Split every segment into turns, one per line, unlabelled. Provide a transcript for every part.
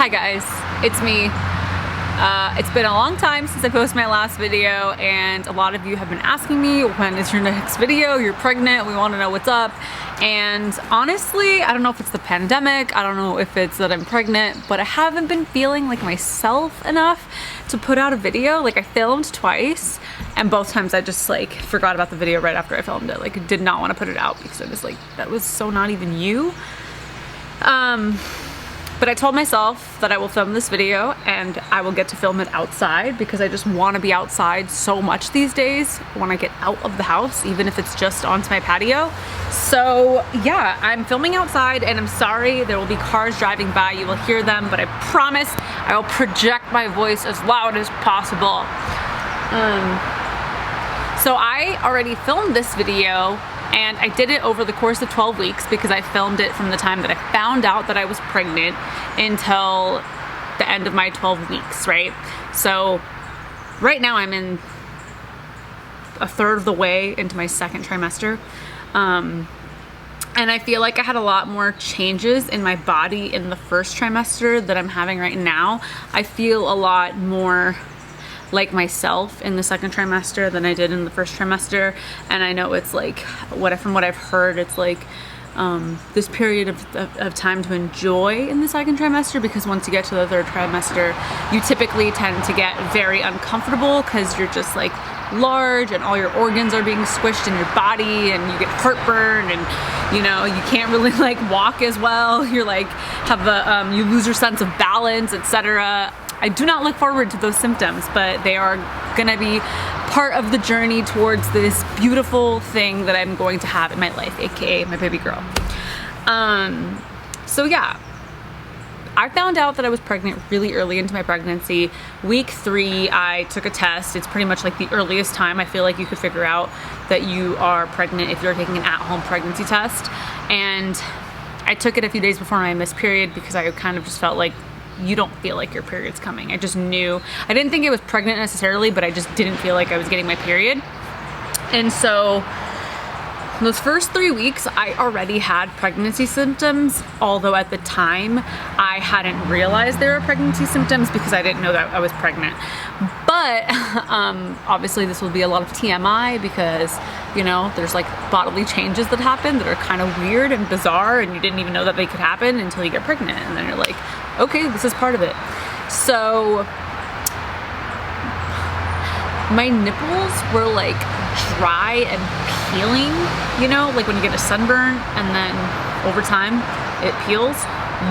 Hi guys, it's me. It's been a long time since I posted my last video, and a lot of you have been asking me, when is your next video? You're pregnant, we want to know what's up. And honestly, I don't know if it's the pandemic, I don't know if it's that I'm pregnant, but I haven't been feeling like myself enough to put out a video. Like, I filmed twice, and both times I just like forgot about the video right after I filmed it. Like, I did not want to put it out because I was like, that was so not even you. But I told myself that I will film this video and I will get to film it outside because I just want to be outside so much these days when I get out of the house, even if it's just onto my patio. So yeah, I'm filming outside, and I'm sorry there will be cars driving by. You will hear them, but I promise I will project my voice as loud as possible. So I already filmed this video, and I did it over the course of 12 weeks because I filmed it from the time that I found out that I was pregnant until the end of my 12 weeks, right? So right now I'm in a third of the way into my second trimester. And I feel like I had a lot more changes in my body in the first trimester that I'm having right now. I feel a lot more like myself in the second trimester than I did in the first trimester. And I know it's like, from what I've heard, it's like this period of time to enjoy in the second trimester, because once you get to the third trimester, you typically tend to get very uncomfortable because you're just like large and all your organs are being squished in your body, and you get heartburn, and you know, you can't really like walk as well. You're like, you lose your sense of balance, etc. I do not look forward to those symptoms, but they are gonna be part of the journey towards this beautiful thing that I'm going to have in my life, aka my baby girl. So yeah, I found out that I was pregnant really early into my pregnancy. Week 3, I took a test. It's pretty much like the earliest time I feel like you could figure out that you are pregnant if you're taking an at-home pregnancy test. And I took it a few days before my missed period because I kind of just felt like, you don't feel like your period's coming. I just knew. I didn't think I was pregnant necessarily, but I just didn't feel like I was getting my period. And so those first 3 weeks, I already had pregnancy symptoms, although at the time I hadn't realized there were pregnancy symptoms because I didn't know that I was pregnant. But obviously this will be a lot of TMI because, you know, there's like bodily changes that happen that are kind of weird and bizarre, and you didn't even know that they could happen until you get pregnant, and then you're like, okay, this is part of it. So my nipples were like dry and peeling, you know, like when you get a sunburn and then over time it peels.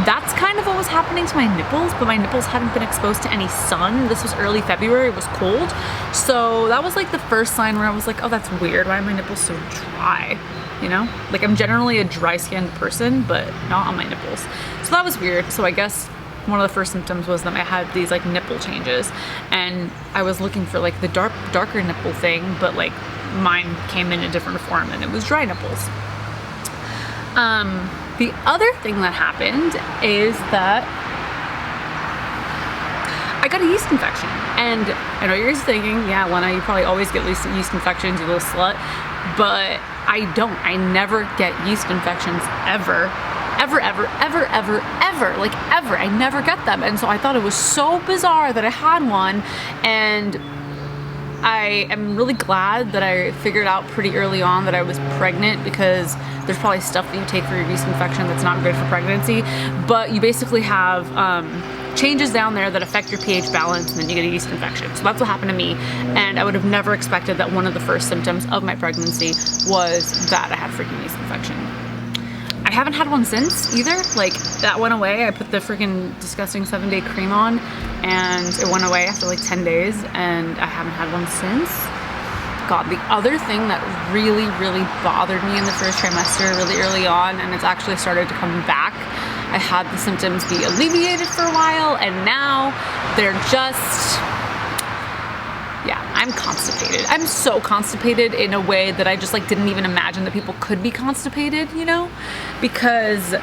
That's kind of what was happening to my nipples, but my nipples hadn't been exposed to any sun. This was early February, it was cold. So that was like the first sign where I was like, oh, that's weird. Why are my nipples so dry? You know, like I'm generally a dry skinned person, but not on my nipples. So that was weird. So I guess one of the first symptoms was that I had these like nipple changes, and I was looking for like the darker nipple thing, but like mine came in a different form and it was dry nipples. The other thing that happened is that I got a yeast infection. And I know you're guys thinking, yeah, Lena, you probably always get yeast infections, you little slut. But I don't. I never get yeast infections ever. Ever. Like ever. I never get them. And so I thought it was so bizarre that I had one. And I am really glad that I figured out pretty early on that I was pregnant, because there's probably stuff that you take for your yeast infection that's not good for pregnancy. But you basically have changes down there that affect your pH balance, and then you get a yeast infection. So that's what happened to me, and I would have never expected that one of the first symptoms of my pregnancy was that I had freaking yeast infection. I haven't had one since either. Like, that went away. I put the freaking disgusting 7-day cream on, and it went away after like 10 days, and I haven't had one since. God, the other thing that really bothered me in the first trimester really early on, and it's actually started to come back, I had the symptoms be alleviated for a while, and now they're just, yeah, I'm constipated. I'm so constipated in a way that I just like didn't even imagine that people could be constipated, you know? Because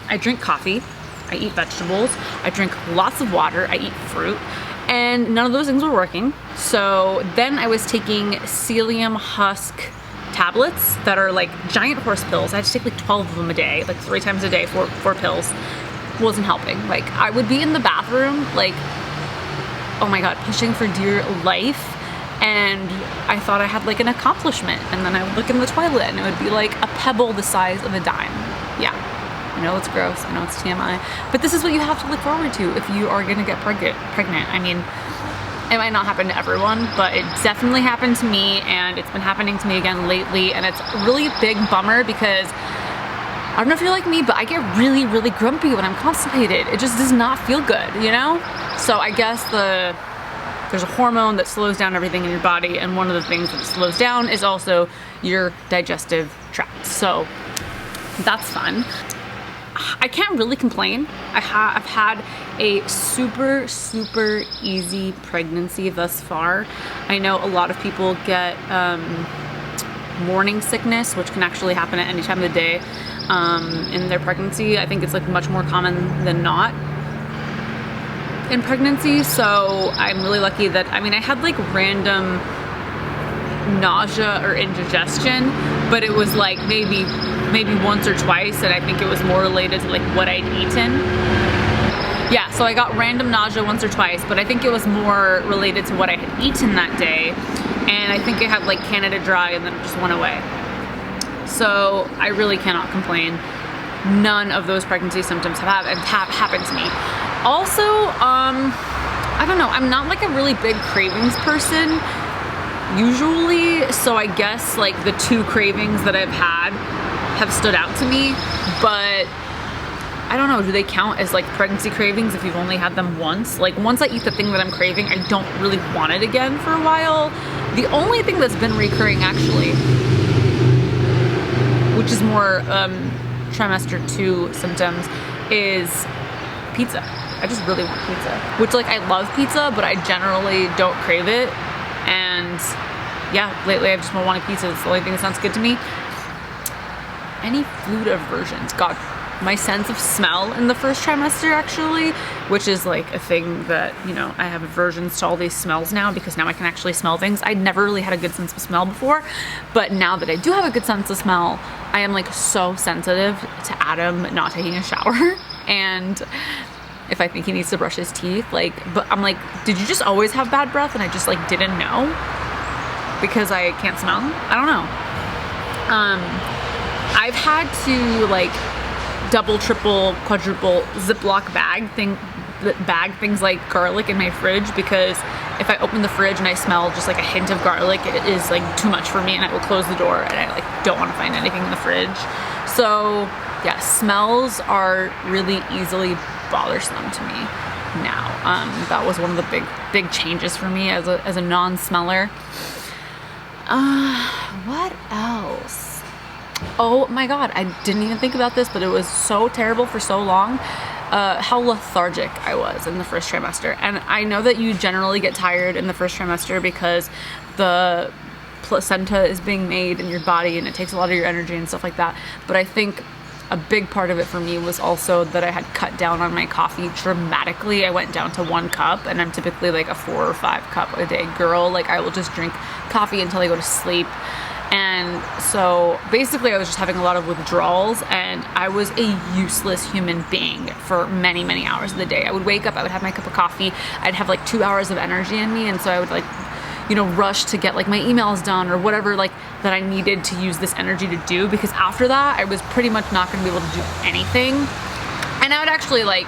I drink coffee, I eat vegetables, I drink lots of water, I eat fruit, and none of those things were working. So then I was taking psyllium husk tablets that are like giant horse pills. I had to take like 12 of them a day, like 3 times a day, four pills. wasn't helping. Like, I would be in the bathroom, like, oh my God, pushing for dear life. And I thought I had like an accomplishment. And then I would look in the toilet and it would be like a pebble the size of a dime. Yeah, I know it's gross, I know it's TMI, but this is what you have to look forward to if you are gonna get pregnant. I mean, it might not happen to everyone, but it definitely happened to me, and it's been happening to me again lately, and it's a really big bummer because I don't know if you're like me, but I get really, really grumpy when I'm constipated. It just does not feel good, you know? So I guess there's a hormone that slows down everything in your body, and one of the things that slows down is also your digestive tract. So that's fun. I can't really complain. I've had a super, super easy pregnancy thus far. I know a lot of people get morning sickness, which can actually happen at any time of the day in their pregnancy. I think it's like much more common than not in pregnancy. So I'm really lucky that, I mean, I had like random nausea or indigestion, but it was like maybe once or twice, and I think it was more related to like what I'd eaten. Yeah, so I got random nausea once or twice, but I think it was more related to what I had eaten that day, and I think I had like Canada Dry, and then it just went away. So I really cannot complain. None of those pregnancy symptoms have happened to me. Also, I don't know, I'm not like a really big cravings person usually, so I guess like the 2 cravings that I've had have stood out to me, but I don't know, do they count as like pregnancy cravings if you've only had them once? Like, once I eat the thing that I'm craving, I don't really want it again for a while. The only thing that's been recurring actually, which is more trimester 2 symptoms, is pizza. I just really want pizza, which like I love pizza, but I generally don't crave it. And yeah, lately I've just been wanting pizza. It's the only thing that sounds good to me. Any food aversions? God, my sense of smell in the first trimester actually, which is like a thing that, you know, I have aversions to all these smells now because now I can actually smell things. I'd never really had a good sense of smell before, but now that I do have a good sense of smell, I am like so sensitive to Adam not taking a shower. And if I think he needs to brush his teeth, like, but I'm like, did you just always have bad breath and I just like didn't know because I can't smell? I don't know. I've had to like double, triple, quadruple Ziploc bag things like garlic in my fridge, because if I open the fridge and I smell just like a hint of garlic, it is like too much for me, and I will close the door and I like don't want to find anything in the fridge. So yeah, smells are really easily bothersome to me now. That was one of the big changes for me as a non-smeller. What else? Oh my God, I didn't even think about this, but it was so terrible for so long. How lethargic I was in the first trimester. And I know that you generally get tired in the first trimester because the placenta is being made in your body and it takes a lot of your energy and stuff like that. But I think a big part of it for me was also that I had cut down on my coffee dramatically. I went down to 1 cup, and I'm typically like a 4 or 5 cup a day girl. Like, I will just drink coffee until I go to sleep. And so basically I was just having a lot of withdrawals, and I was a useless human being for many, many hours of the day. I would wake up, I would have my cup of coffee, I'd have like 2 hours of energy in me, and so I would like, you know, rush to get like my emails done or whatever like that I needed to use this energy to do, because after that I was pretty much not going to be able to do anything. And I would actually like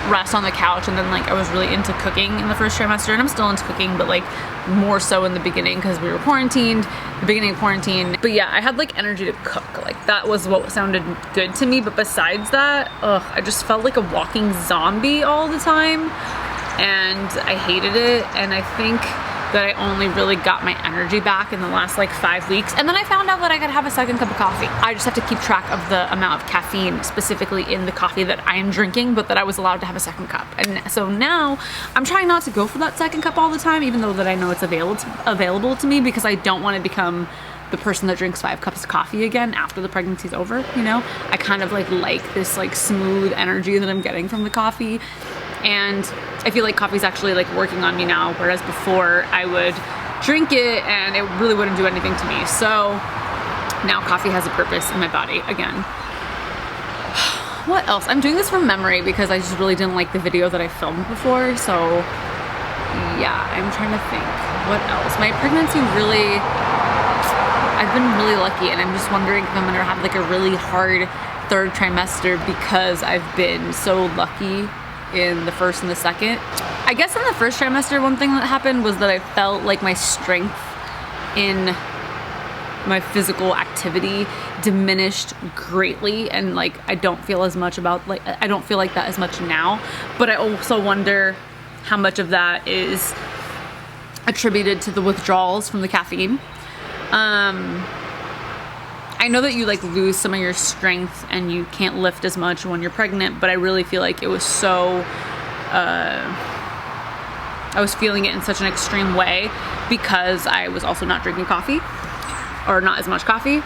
rest on the couch, and then like I was really into cooking in the first trimester, and I'm still into cooking, but like more so in the beginning because we were quarantined, the beginning of quarantine. But yeah, I had like energy to cook. Like, that was what sounded good to me. But besides that, I just felt like a walking zombie all the time, and I hated it. And I think that I only really got my energy back in the last like 5 weeks. And then I found out that I could have a second cup of coffee. I just have to keep track of the amount of caffeine specifically in the coffee that I am drinking, but that I was allowed to have a second cup. And so now I'm trying not to go for that second cup all the time, even though that I know it's available to me, because I don't want to become the person that drinks 5 cups of coffee again after the pregnancy's over, you know? I kind of like this like smooth energy that I'm getting from the coffee. And I feel like coffee's actually like working on me now, whereas before I would drink it and it really wouldn't do anything to me. So now coffee has a purpose in my body again. what else? I'm doing this from memory because I just really didn't like the video that I filmed before, so yeah, I'm trying to think. What else? My pregnancy really, I've been really lucky, and I'm just wondering if I'm gonna have like a really hard third trimester because I've been so lucky in the first and the second. I guess in the first trimester, one thing that happened was that I felt like my strength in my physical activity diminished greatly, and like I don't feel as much about, like I don't feel like that as much now. But I also wonder how much of that is attributed to the withdrawals from the caffeine. I know that you like lose some of your strength and you can't lift as much when you're pregnant, but I really feel like it was so I was feeling it in such an extreme way because I was also not drinking coffee, or not as much coffee.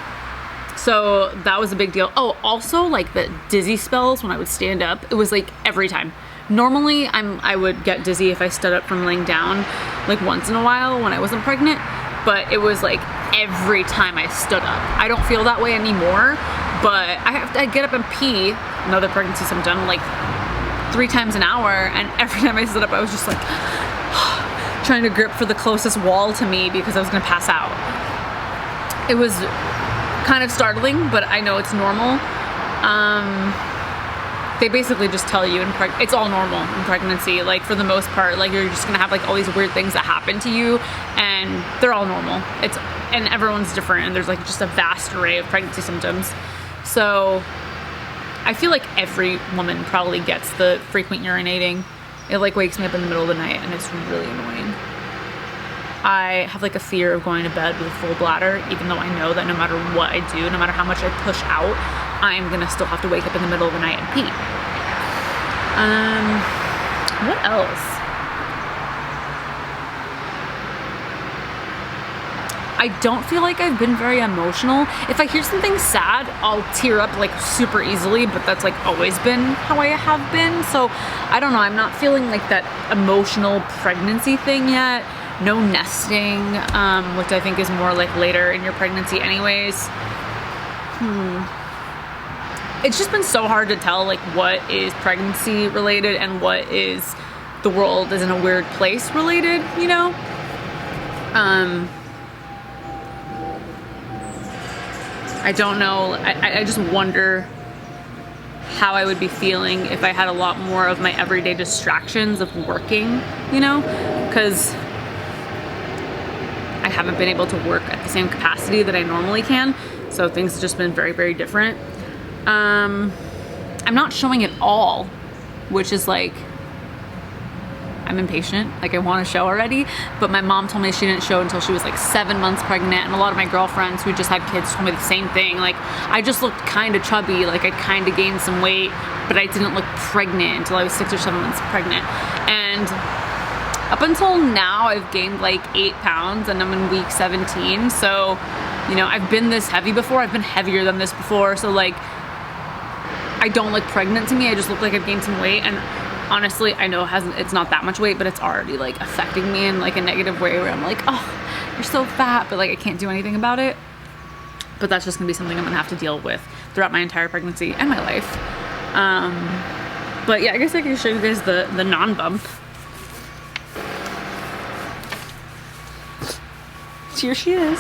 So that was a big deal. Oh, also like the dizzy spells when I would stand up, it was like every time. Normally I would get dizzy if I stood up from laying down like once in a while when I wasn't pregnant, but it was like every time I stood up. I don't feel that way anymore, but I get up and pee, another pregnancy symptom, like 3 times an hour, and every time I stood up I was just like trying to grip for the closest wall to me because I was gonna pass out. It was kind of startling, but I know it's normal. They basically just tell you it's all normal in pregnancy. Like for the most part, like you're just gonna have like all these weird things that happen to you, and they're all normal. And everyone's different, and there's like just a vast array of pregnancy symptoms. So I feel like every woman probably gets the frequent urinating. It like wakes me up in the middle of the night, and it's really annoying. I have like a fear of going to bed with a full bladder, even though I know that no matter what I do, no matter how much I push out, I'm gonna still have to wake up in the middle of the night and pee. What else? I don't feel like I've been very emotional. If I hear something sad, I'll tear up like super easily, but that's like always been how I have been. So I don't know, I'm not feeling like that emotional pregnancy thing yet. No nesting, which I think is more like later in your pregnancy anyways. It's just been so hard to tell like what is pregnancy related and what is the world is in a weird place related, you know? I don't know. I just wonder how I would be feeling if I had a lot more of my everyday distractions of working, you know? Because I haven't been able to work at the same capacity that I normally can. So things have just been very, very different. I'm not showing at all, which is like, I'm impatient, like I want to show already, but my mom told me she didn't show until she was like 7 months pregnant, and a lot of my girlfriends who just had kids told me the same thing. Like I just looked kind of chubby, like I kind of gained some weight, but I didn't look pregnant until I was 6 or 7 months pregnant. And up until now, I've gained like 8 pounds, and I'm in week 17. So, you know, I've been this heavy before. I've been heavier than this before. So like, I don't look pregnant to me. I just look like I've gained some weight. And honestly, I know it's not that much weight, but it's already like affecting me in like a negative way where I'm like, oh, you're so fat, but like I can't do anything about it. But that's just gonna be something I'm gonna have to deal with throughout my entire pregnancy and my life. But yeah, I guess I can show you guys the non-bump. Here she is.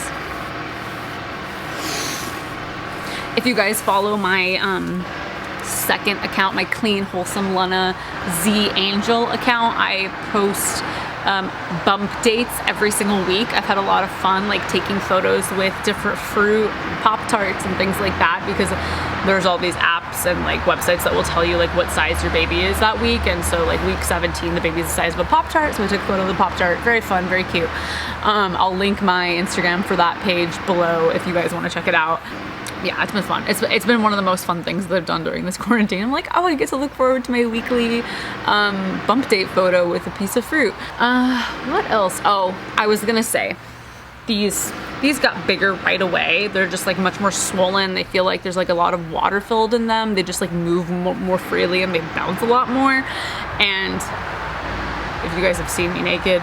If you guys follow my second account, my Clean Wholesome Lena Z Angel account, I post bump dates every single week. I've had a lot of fun like taking photos with different fruit, Pop-Tarts and things like that, because there's all these apps and like websites that will tell you like what size your baby is that week. And so like week 17, the baby's the size of a Pop-Tart, so I took a photo of the Pop-Tart. Very fun, very cute. I'll link my Instagram for that page below if you guys want to check it out. Yeah, it's been fun. It's been one of the most fun things that I've done during this quarantine. I'm like, oh, I get to look forward to my weekly bump date photo with a piece of fruit. What else? Oh, I was gonna say, these got bigger right away. They're just like much more swollen. They feel like there's like a lot of water filled in them. They just like move more freely, and they bounce a lot more. And if you guys have seen me naked,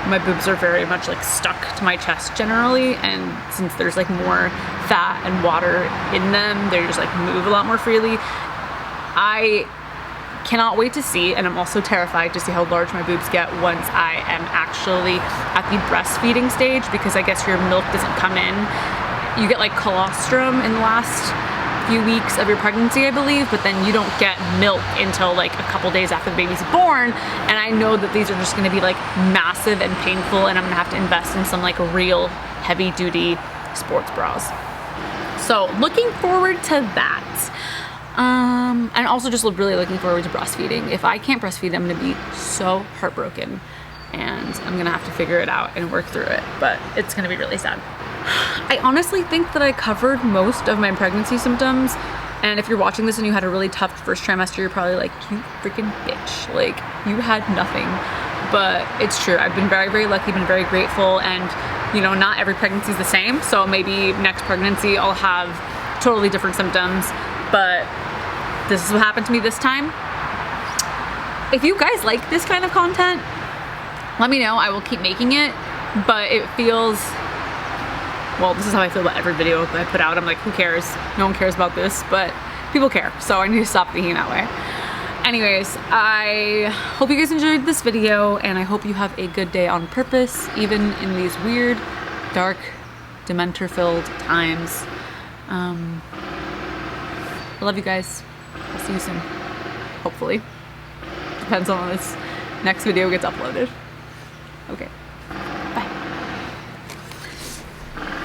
my boobs are very much like stuck to my chest generally, and since there's like more fat and water in them, they just like move a lot more freely. I cannot wait to see, and I'm also terrified to see how large my boobs get once I am actually at the breastfeeding stage, because I guess your milk doesn't come in. You get like colostrum in the last few weeks of your pregnancy, I believe, but then you don't get milk until like a couple days after the baby's born. And I know that these are just gonna be like massive and painful, and I'm gonna have to invest in some like real heavy duty sports bras. So looking forward to that. And also just really looking forward to breastfeeding. If I can't breastfeed, I'm gonna be so heartbroken, and I'm gonna have to figure it out and work through it, but it's gonna be really sad. I honestly think that I covered most of my pregnancy symptoms, and if you're watching this and you had a really tough first trimester, you're probably like, you freaking bitch, like you had nothing. But it's true, I've been very, very lucky, been very grateful, and you know, not every pregnancy is the same, so maybe next pregnancy I'll have totally different symptoms, but this is what happened to me this time. If you guys like this kind of content, let me know. I will keep making it, but it feels, well, this is how I feel about every video that I put out. I'm like, who cares? No one cares about this, but people care, so I need to stop thinking that way. Anyways, I hope you guys enjoyed this video, and I hope you have a good day on purpose, even in these weird, dark, dementor-filled times. I love you guys. I'll see you soon. Hopefully. Depends on when this next video gets uploaded. Okay.